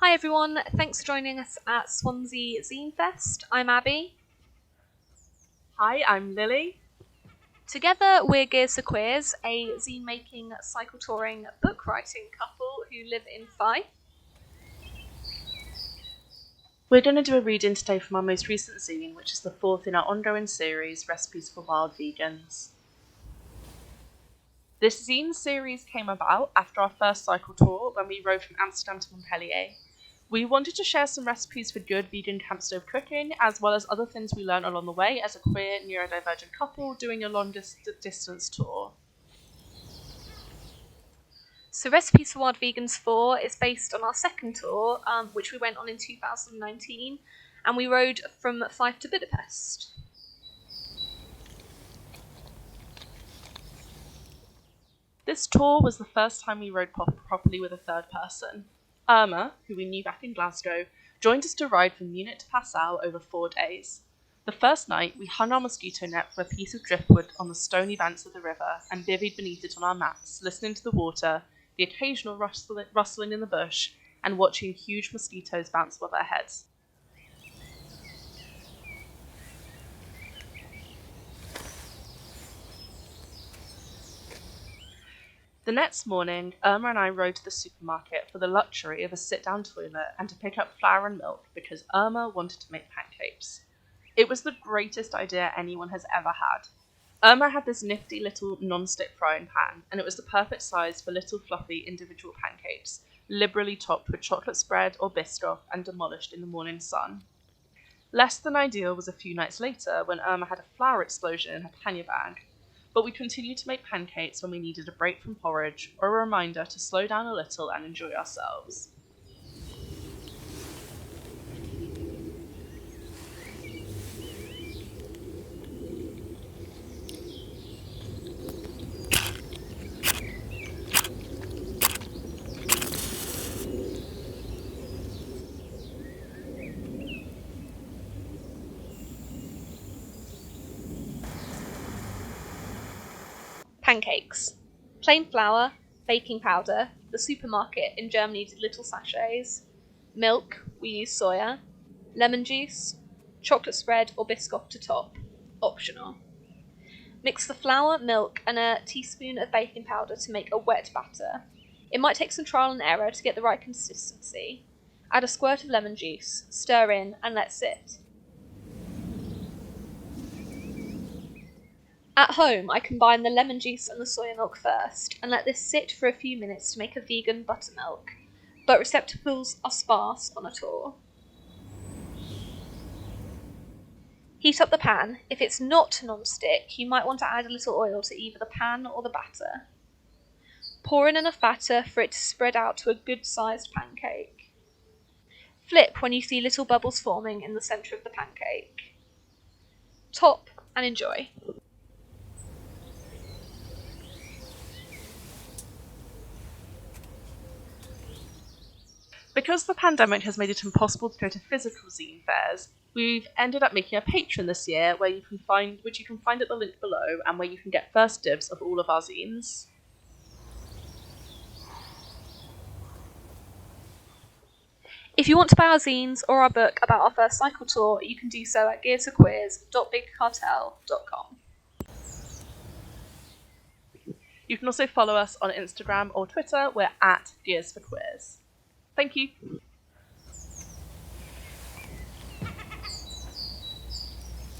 Hi everyone, thanks for joining us at Swansea Zine Fest. I'm Abby. Hi, I'm Lily. Together we're Gears for Queers, a zine making, cycle touring, book writing couple who live in Fife. We're going to do a reading today from our most recent zine, which is the fourth in our ongoing series, Recipes for Wild Vegans. This zine series came about after our first cycle tour when we rode from Amsterdam to Montpellier. We wanted to share some recipes for good vegan campstove cooking, as well as other things we learned along the way as a queer, neurodivergent couple doing a long distance tour. So Recipes for Wild Vegans 4 is based on our second tour, which we went on in 2019, and we rode from Fife to Budapest. This tour was the first time we rode properly with a third person. Irma, who we knew back in Glasgow, joined us to ride from Munich to Passau over 4 days. The first night, we hung our mosquito net from a piece of driftwood on the stony banks of the river and bivvied beneath it on our mats, listening to the water, the occasional rustling in the bush, and watching huge mosquitoes bounce above our heads. The next morning, Irma and I rode to the supermarket for the luxury of a sit-down toilet and to pick up flour and milk because Irma wanted to make pancakes. It was the greatest idea anyone has ever had. Irma had this nifty little non-stick frying pan, and it was the perfect size for little fluffy individual pancakes, liberally topped with chocolate spread or biscoff and demolished in the morning sun. Less than ideal was a few nights later when Irma had a flour explosion in her pannier bag. But we continued to make pancakes when we needed a break from porridge or a reminder to slow down a little and enjoy ourselves. Pancakes. Plain flour, baking powder, the supermarket in Germany did little sachets, milk, we use soya, lemon juice, chocolate spread or biscoff to top, optional. Mix the flour, milk and a teaspoon of baking powder to make a wet batter. It might take some trial and error to get the right consistency. Add a squirt of lemon juice, stir in and let sit. At home, I combine the lemon juice and the soya milk first, and let this sit for a few minutes to make a vegan buttermilk, but receptacles are sparse on a tour. Heat up the pan. If it's not non-stick, you might want to add a little oil to either the pan or the batter. Pour in enough batter for it to spread out to a good-sized pancake. Flip when you see little bubbles forming in the centre of the pancake. Top and enjoy. Because the pandemic has made it impossible to go to physical zine fairs, we've ended up making a Patreon this year which you can find at the link below and where you can get first dibs of all of our zines. If you want to buy our zines or our book about our first cycle tour, you can do so at gearsforqueers.bigcartel.com. You can also follow us on Instagram or Twitter. We're at Gears for Queers. Thank you.